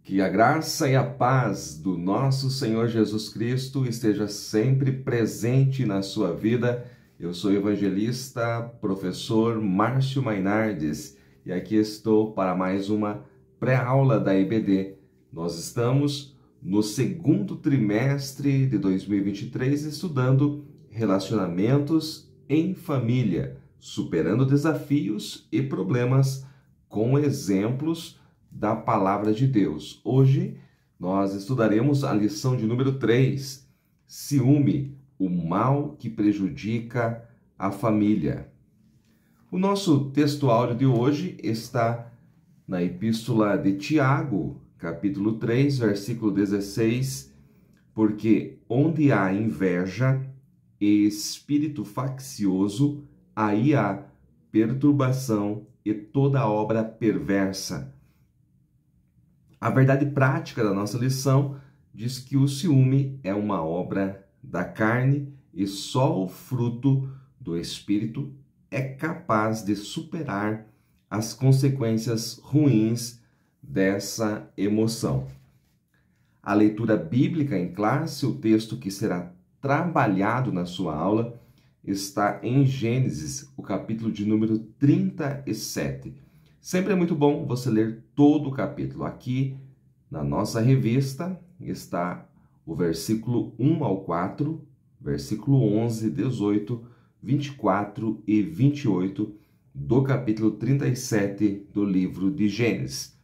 Que a graça e a paz do nosso Senhor Jesus Cristo esteja sempre presente na sua vida. Eu sou o evangelista, professor Márcio Mainardes, e aqui estou para mais uma pré-aula da EBD. Nós estamos no segundo trimestre de 2023 estudando relacionamentos em família, superando desafios e problemas com exemplos da Palavra de Deus. Hoje nós estudaremos a lição de número 3, ciúme, o mal que prejudica a família. O nosso texto áudio de hoje está na Epístola de Tiago, capítulo 3, versículo 16, porque onde há inveja e espírito faccioso, aí há perturbação e toda obra perversa. A verdade prática da nossa lição diz que o ciúme é uma obra da carne e só o fruto do Espírito é capaz de superar as consequências ruins dessa emoção. A leitura bíblica em classe, o texto que será trabalhado na sua aula, está em Gênesis, o capítulo de número 37. Sempre é muito bom você ler todo o capítulo. Aqui na nossa revista está o versículo 1 ao 4, versículo 11, 18, 24 e 28 do capítulo 37 do livro de Gênesis.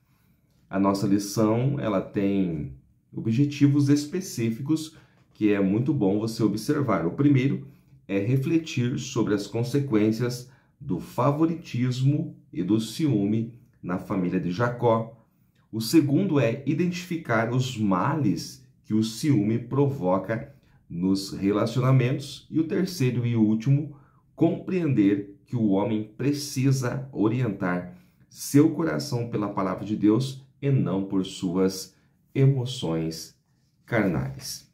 A nossa lição ela tem objetivos específicos que é muito bom você observar. O primeiro é refletir sobre as consequências do favoritismo e do ciúme na família de Jacó. O segundo é identificar os males que o ciúme provoca nos relacionamentos. E o terceiro e último, compreender que o homem precisa orientar seu coração pela palavra de Deus e não por suas emoções carnais.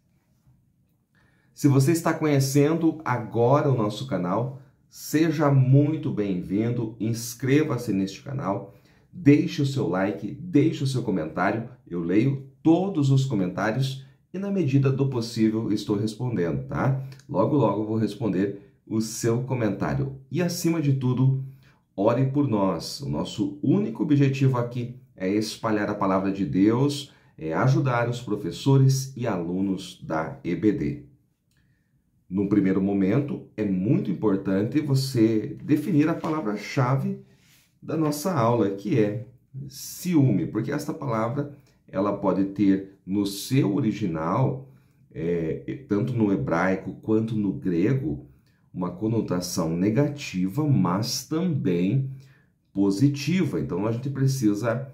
Se você está conhecendo agora o nosso canal, seja muito bem-vindo, inscreva-se neste canal, deixe o seu like, deixe o seu comentário, eu leio todos os comentários e na medida do possível estou respondendo, tá? Logo, logo vou responder o seu comentário. E acima de tudo, ore por nós. O nosso único objetivo aqui é espalhar a palavra de Deus, é ajudar os professores e alunos da EBD. Num primeiro momento, é muito importante você definir a palavra-chave da nossa aula, que é ciúme, porque esta palavra ela pode ter no seu original, tanto no hebraico quanto no grego, uma conotação negativa, mas também positiva. Então, a gente precisa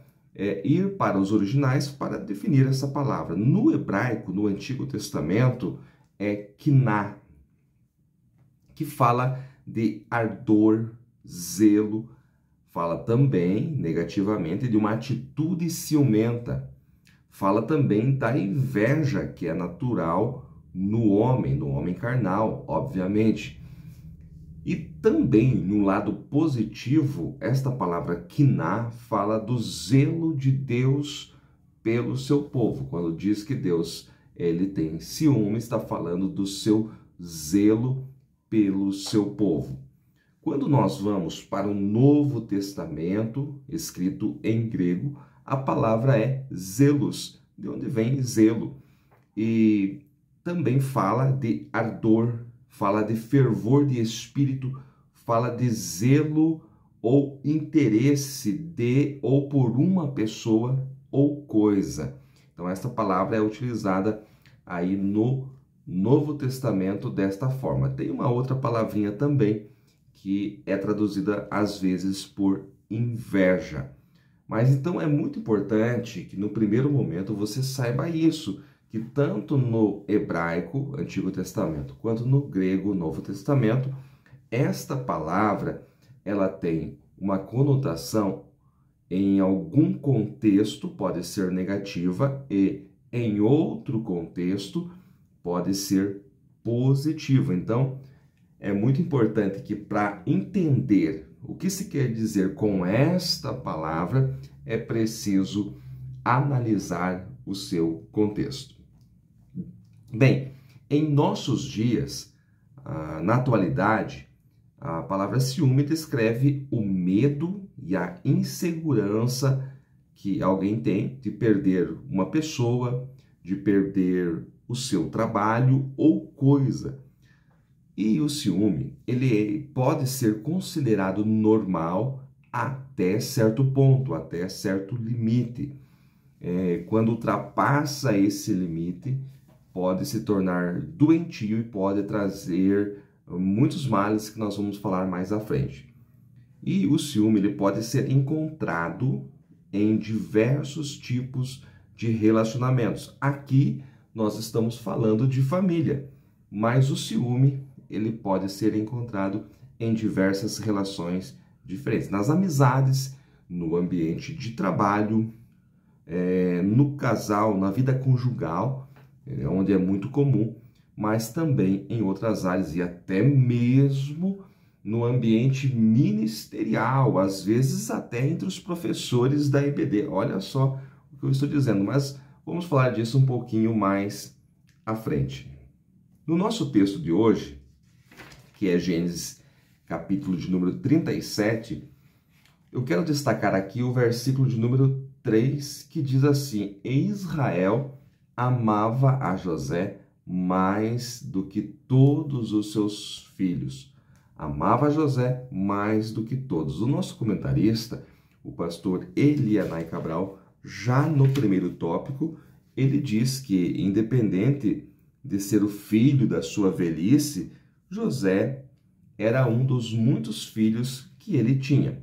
ir para os originais para definir essa palavra. No hebraico, no Antigo Testamento, é kiná, que fala de ardor, zelo, fala também, negativamente, de uma atitude ciumenta. Fala também da inveja, que é natural no homem carnal, obviamente. E também, no lado positivo, esta palavra kiná fala do zelo de Deus pelo seu povo. Quando diz que Deus ele tem ciúme, está falando do seu zelo pelo seu povo. Quando nós vamos para o Novo Testamento, escrito em grego, a palavra é zelos, de onde vem zelo. E também fala de ardor, fala de fervor de espírito, fala de zelo ou interesse de ou por uma pessoa ou coisa. Então, esta palavra é utilizada aí no Novo Testamento desta forma. Tem uma outra palavrinha também que é traduzida às vezes por inveja. Mas então é muito importante que no primeiro momento você saiba isso, que tanto no hebraico, Antigo Testamento, quanto no grego, Novo Testamento, esta palavra ela tem uma conotação em algum contexto, pode ser negativa, e em outro contexto pode ser positiva. Então, é muito importante que para entender o que se quer dizer com esta palavra, é preciso analisar o seu contexto. Bem, em nossos dias, na atualidade, a palavra ciúme descreve o medo e a insegurança que alguém tem de perder uma pessoa, de perder o seu trabalho ou coisa. E o ciúme, ele pode ser considerado normal até certo ponto, até certo limite. Quando ultrapassa esse limite, pode se tornar doentio e pode trazer muitos males que nós vamos falar mais à frente. E o ciúme ele pode ser encontrado em diversos tipos de relacionamentos. Aqui nós estamos falando de família, mas o ciúme ele pode ser encontrado em diversas relações diferentes. Nas amizades, no ambiente de trabalho, no casal, na vida conjugal, onde é muito comum, mas também em outras áreas e até mesmo no ambiente ministerial, às vezes até entre os professores da EBD. Olha só o que eu estou dizendo, mas vamos falar disso um pouquinho mais à frente. No nosso texto de hoje, que é Gênesis capítulo de número 37, eu quero destacar aqui o versículo de número 3, que diz assim: E Israel amava a José mais do que todos os seus filhos. Amava José mais do que todos. O nosso comentarista, o pastor Elianai Cabral, já no primeiro tópico, ele diz que, independente de ser o filho da sua velhice, José era um dos muitos filhos que ele tinha.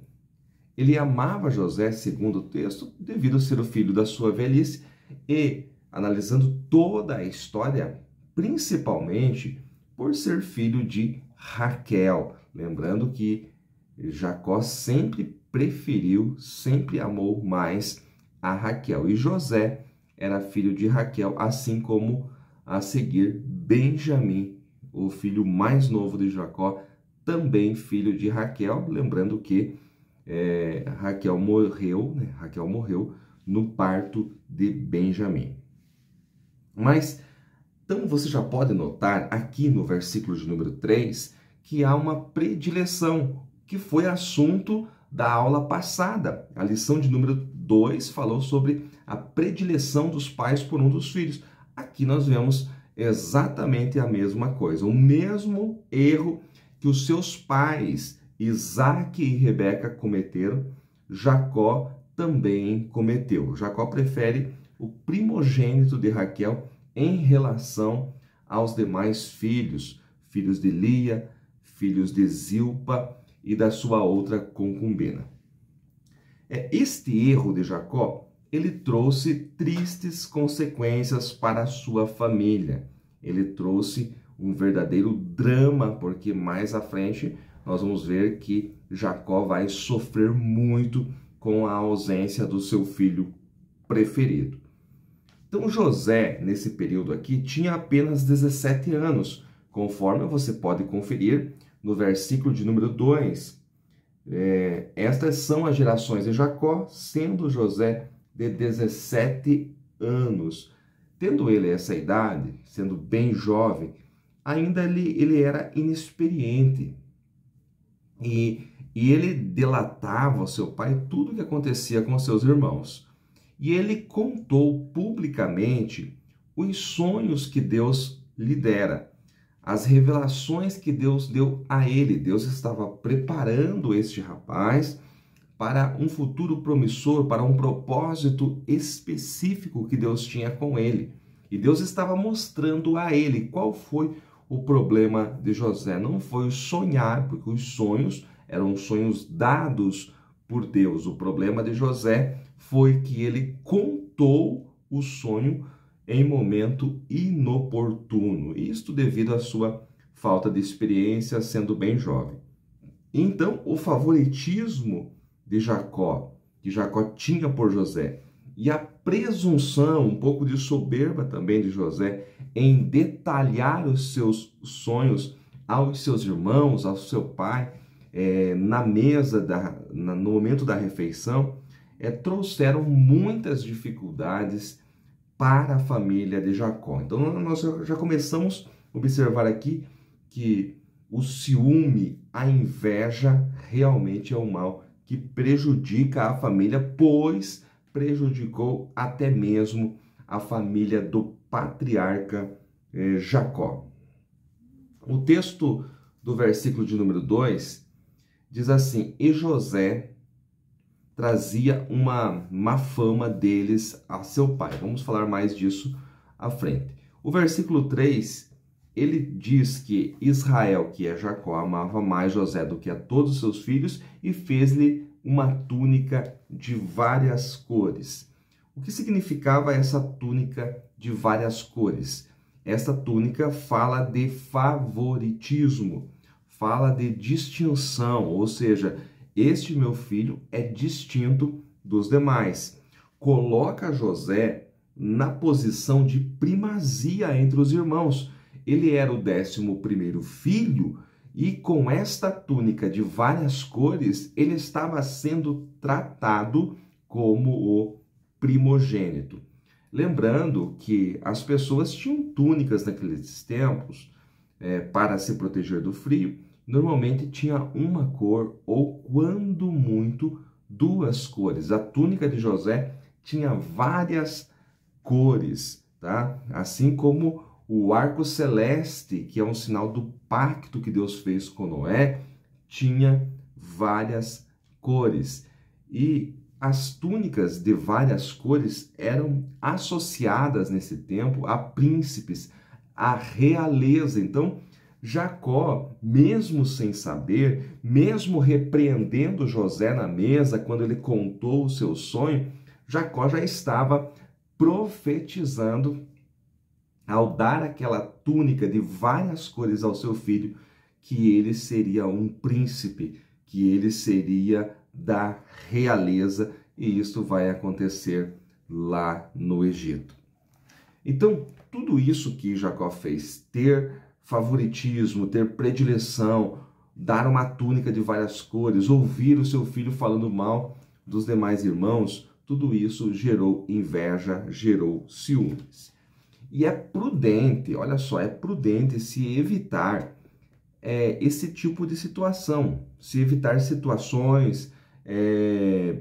Ele amava José, segundo o texto, devido a ser o filho da sua velhice e, analisando toda a história, principalmente por ser filho de Raquel. Lembrando que Jacó sempre preferiu, sempre amou mais a Raquel. E José era filho de Raquel, assim como a seguir Benjamim, o filho mais novo de Jacó, também filho de Raquel. Lembrando que Raquel morreu no parto de Benjamim. Mas, então você já pode notar aqui no versículo de número 3 que há uma predileção, que foi assunto da aula passada. A lição de número 2 falou sobre a predileção dos pais por um dos filhos. Aqui nós vemos exatamente a mesma coisa, o mesmo erro que os seus pais, Isaac e Rebeca, cometeram, Jacó também cometeu. Jacó prefere o primogênito de Raquel em relação aos demais filhos, filhos de Lia, filhos de Zilpa e da sua outra concubina. Este erro de Jacó, ele trouxe tristes consequências para a sua família. Ele trouxe um verdadeiro drama, porque mais à frente nós vamos ver que Jacó vai sofrer muito com a ausência do seu filho preferido. Então José, nesse período aqui, tinha apenas 17 anos, conforme você pode conferir no versículo de número 2. Estas são as gerações de Jacó, sendo José de 17 anos. Tendo ele essa idade, sendo bem jovem, ainda ele era inexperiente. E ele delatava ao seu pai tudo o que acontecia com seus irmãos. E ele contou publicamente os sonhos que Deus lhe dera, as revelações que Deus deu a ele. Deus estava preparando este rapaz para um futuro promissor, para um propósito específico que Deus tinha com ele. E Deus estava mostrando a ele qual foi o problema de José. Não foi sonhar, porque os sonhos eram sonhos dados por Deus. O problema de José foi que ele contou o sonho em momento inoportuno. Isto devido à sua falta de experiência, sendo bem jovem. Então, o favoritismo de Jacó, que Jacó tinha por José, e a presunção, um pouco de soberba também de José, em detalhar os seus sonhos aos seus irmãos, ao seu pai, na mesa, no momento da refeição, trouxeram muitas dificuldades para a família de Jacó. Então, nós já começamos a observar aqui que o ciúme, a inveja, realmente é um mal que prejudica a família, pois prejudicou até mesmo a família do patriarca Jacó. O texto do versículo de número 2 diz assim: e José trazia uma má fama deles a seu pai. Vamos falar mais disso à frente. O versículo 3, ele diz que Israel, que é Jacó, amava mais José do que a todos os seus filhos e fez-lhe uma túnica de várias cores. O que significava essa túnica de várias cores? Esta túnica fala de favoritismo, fala de distinção, ou seja, este meu filho é distinto dos demais. Coloca José na posição de primazia entre os irmãos. Ele era o 11º filho e com esta túnica de várias cores, ele estava sendo tratado como o primogênito. Lembrando que as pessoas tinham túnicas naqueles tempos para se proteger do frio. Normalmente tinha uma cor ou, quando muito, duas cores. A túnica de José tinha várias cores, tá? Assim como o arco celeste, que é um sinal do pacto que Deus fez com Noé, tinha várias cores. E as túnicas de várias cores eram associadas nesse tempo a príncipes, a realeza. Então, Jacó, mesmo sem saber, mesmo repreendendo José na mesa, quando ele contou o seu sonho, Jacó já estava profetizando, ao dar aquela túnica de várias cores ao seu filho, que ele seria um príncipe, que ele seria da realeza, e isso vai acontecer lá no Egito. Então, tudo isso que Jacó fez, ter favoritismo, ter predileção, dar uma túnica de várias cores, ouvir o seu filho falando mal dos demais irmãos, tudo isso gerou inveja, gerou ciúmes. E é prudente, olha só, é prudente se evitar esse tipo de situação, se evitar situações,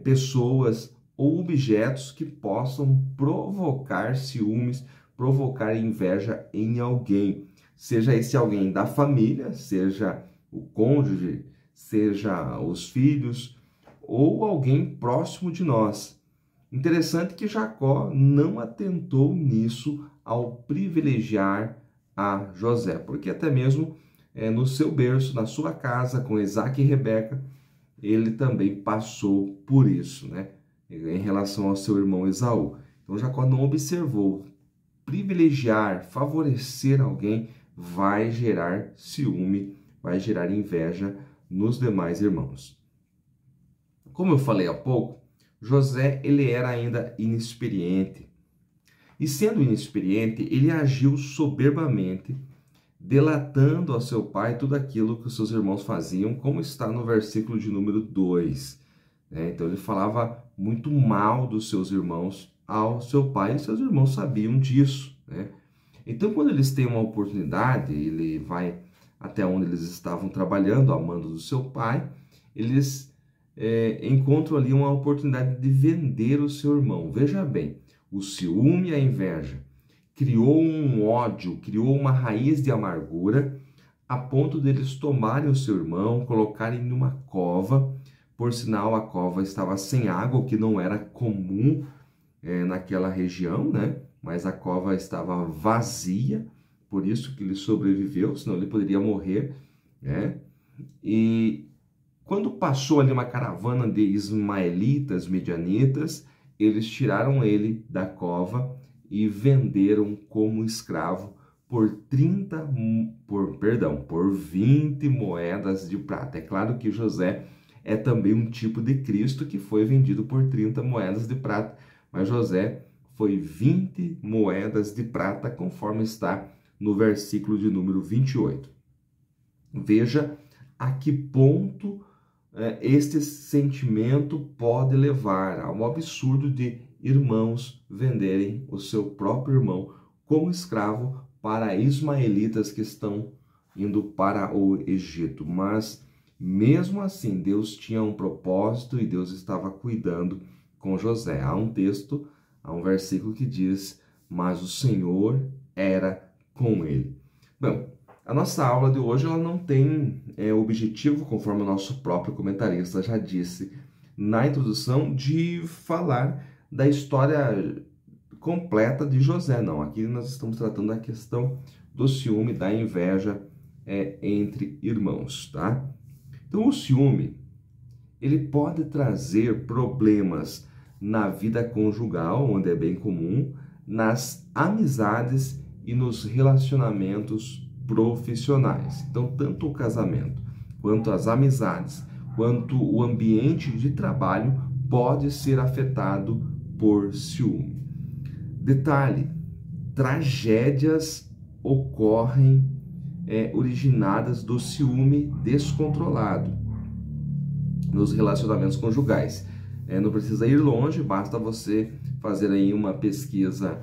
pessoas ou objetos que possam provocar ciúmes, provocar inveja em alguém. Seja esse alguém da família, seja o cônjuge, seja os filhos ou alguém próximo de nós. Interessante que Jacó não atentou nisso ao privilegiar a José, porque até mesmo no seu berço, na sua casa, com Isaac e Rebeca, ele também passou por isso, né? Em relação ao seu irmão Esaú. Então Jacó não observou. Privilegiar, favorecer alguém vai gerar ciúme, vai gerar inveja nos demais irmãos. Como eu falei há pouco, José ele era ainda inexperiente. E sendo inexperiente, ele agiu soberbamente, delatando ao seu pai tudo aquilo que os seus irmãos faziam, como está no versículo de número 2. Então ele falava muito mal dos seus irmãos ao seu pai, e seus irmãos sabiam disso, né? Então, quando eles têm uma oportunidade, ele vai até onde eles estavam trabalhando, amando do seu pai, eles encontram ali uma oportunidade de vender o seu irmão. Veja bem, o ciúme e a inveja criou um ódio, criou uma raiz de amargura, a ponto deles tomarem o seu irmão, colocarem em uma cova. Por sinal, a cova estava sem água, o que não era comum naquela região, né? Mas a cova estava vazia, por isso que ele sobreviveu, senão ele poderia morrer, né? E quando passou ali uma caravana de ismaelitas, midianitas, eles tiraram ele da cova e venderam como escravo por 20 moedas de prata. É claro que José é também um tipo de Cristo que foi vendido por 30 moedas de prata, mas José foi 20 moedas de prata, conforme está no versículo de número 28. Veja a que ponto este sentimento pode levar ao absurdo de irmãos venderem o seu próprio irmão como escravo para ismaelitas que estão indo para o Egito. Mas mesmo assim, Deus tinha um propósito e Deus estava cuidando com José. Há um texto, há um versículo que diz: mas o Senhor era com ele. Bom, a nossa aula de hoje ela não tem objetivo, conforme o nosso próprio comentarista já disse na introdução, de falar da história completa de José. Não, aqui nós estamos tratando da questão do ciúme, da inveja entre irmãos, tá? Então, o ciúme, ele pode trazer problemas na vida conjugal, onde é bem comum, nas amizades e nos relacionamentos profissionais. Então, tanto o casamento, quanto as amizades, quanto o ambiente de trabalho pode ser afetado por ciúme. Detalhe, tragédias ocorrem originadas do ciúme descontrolado nos relacionamentos conjugais. Não precisa ir longe, basta você fazer aí uma pesquisa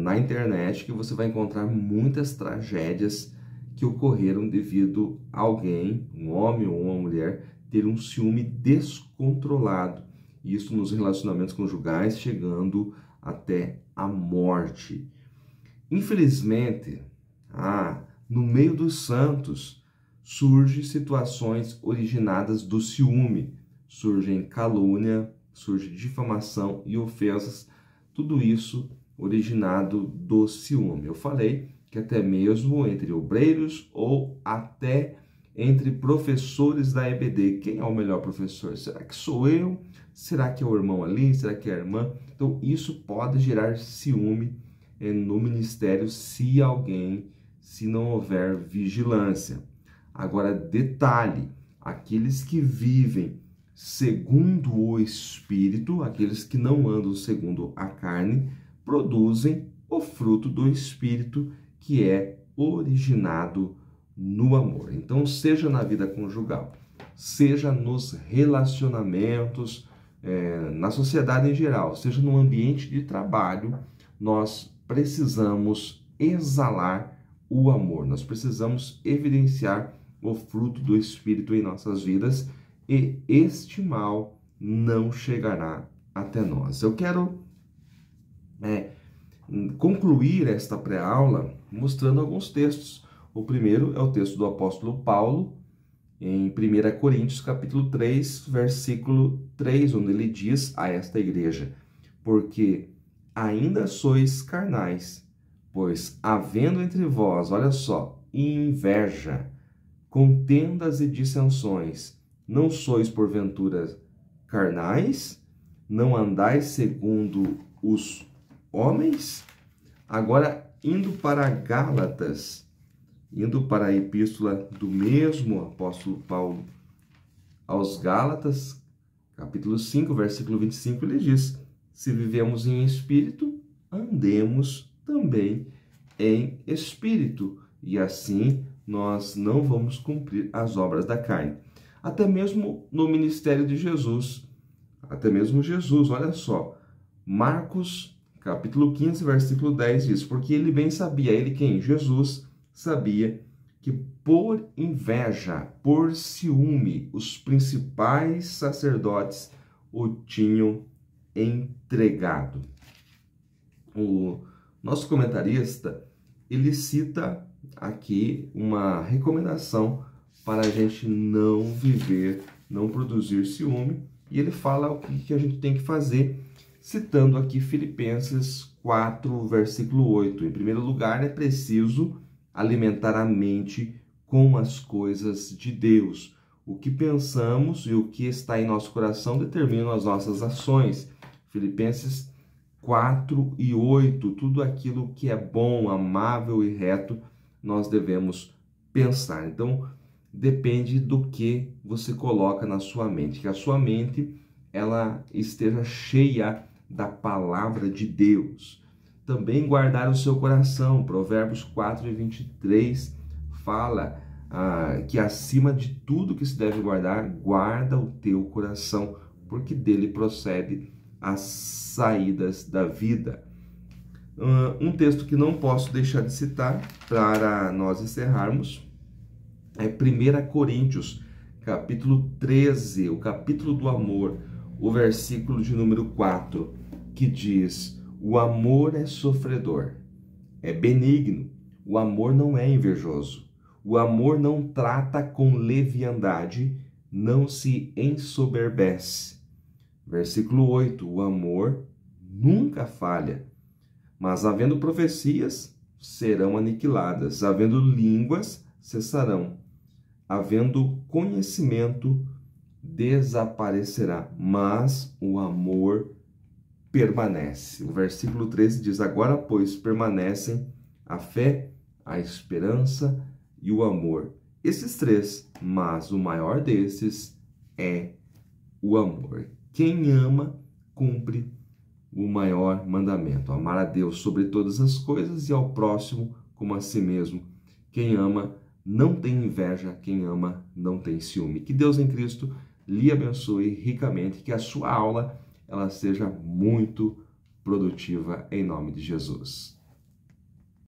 na internet que você vai encontrar muitas tragédias que ocorreram devido a alguém, um homem ou uma mulher, ter um ciúme descontrolado. Isso nos relacionamentos conjugais, chegando até a morte. Infelizmente, no meio dos santos, surgem situações originadas do ciúme. Surgem calúnia, surge difamação e ofensas. Tudo isso originado do ciúme. Eu falei que até mesmo entre obreiros ou até entre professores da EBD. Quem é o melhor professor? Será que sou eu? Será que é o irmão ali? Será que é a irmã? Então, isso pode gerar ciúme no ministério se não houver vigilância. Agora, detalhe, aqueles que vivem segundo o Espírito, aqueles que não andam segundo a carne, produzem o fruto do Espírito, que é originado no amor. Então, seja na vida conjugal, seja nos relacionamentos, na sociedade em geral, seja no ambiente de trabalho, nós precisamos exalar o amor, nós precisamos evidenciar o fruto do Espírito em nossas vidas e este mal não chegará até nós. Eu quero concluir esta pré-aula mostrando alguns textos. O primeiro é o texto do apóstolo Paulo, em 1 Coríntios, capítulo 3, versículo 3, onde ele diz a esta igreja: porque ainda sois carnais, pois havendo entre vós, olha só, inveja, contendas e dissensões, não sois porventura carnais? Não andais segundo os homens? Agora, indo para Gálatas, indo para a epístola do mesmo apóstolo Paulo aos Gálatas, capítulo 5, versículo 25, ele diz: se vivemos em espírito, andemos também em espírito, e assim nós não vamos cumprir as obras da carne. Até mesmo no ministério de Jesus, até mesmo Jesus, olha só, Marcos, capítulo 15, versículo 10 diz: porque ele bem sabia, ele quem? Jesus sabia que por inveja, por ciúme, os principais sacerdotes o tinham entregado. O nosso comentarista, ele cita aqui uma recomendação para a gente não viver, não produzir ciúme, e ele fala o que a gente tem que fazer, citando aqui Filipenses 4, versículo 8. Em primeiro lugar, é preciso alimentar a mente com as coisas de Deus. O que pensamos e o que está em nosso coração determinam as nossas ações. Filipenses 4 e 8, tudo aquilo que é bom, amável e reto, nós devemos pensar. Então, depende do que você coloca na sua mente, que a sua mente ela esteja cheia da palavra de Deus. Também guardar o seu coração, Provérbios 4 e 23 fala: que acima de tudo que se deve guardar, guarda o teu coração, porque dele procede as saídas da vida. Um texto que não posso deixar de citar para nós encerrarmos é 1 Coríntios, capítulo 13, o capítulo do amor, o versículo de número 4, que diz: o amor é sofredor, é benigno, o amor não é invejoso, o amor não trata com leviandade, não se ensoberbece. Versículo 8, o amor nunca falha, mas havendo profecias, serão aniquiladas, havendo línguas, cessarão, havendo conhecimento, desaparecerá, mas o amor permanece. O versículo 13 diz: agora, pois, permanecem a fé, a esperança e o amor. Esses três, mas o maior desses é o amor. Quem ama, cumpre o maior mandamento: amar a Deus sobre todas as coisas e ao próximo como a si mesmo. Quem ama não tem inveja, quem ama não tem ciúme. Que Deus em Cristo lhe abençoe ricamente, que a sua aula ela seja muito produtiva em nome de Jesus.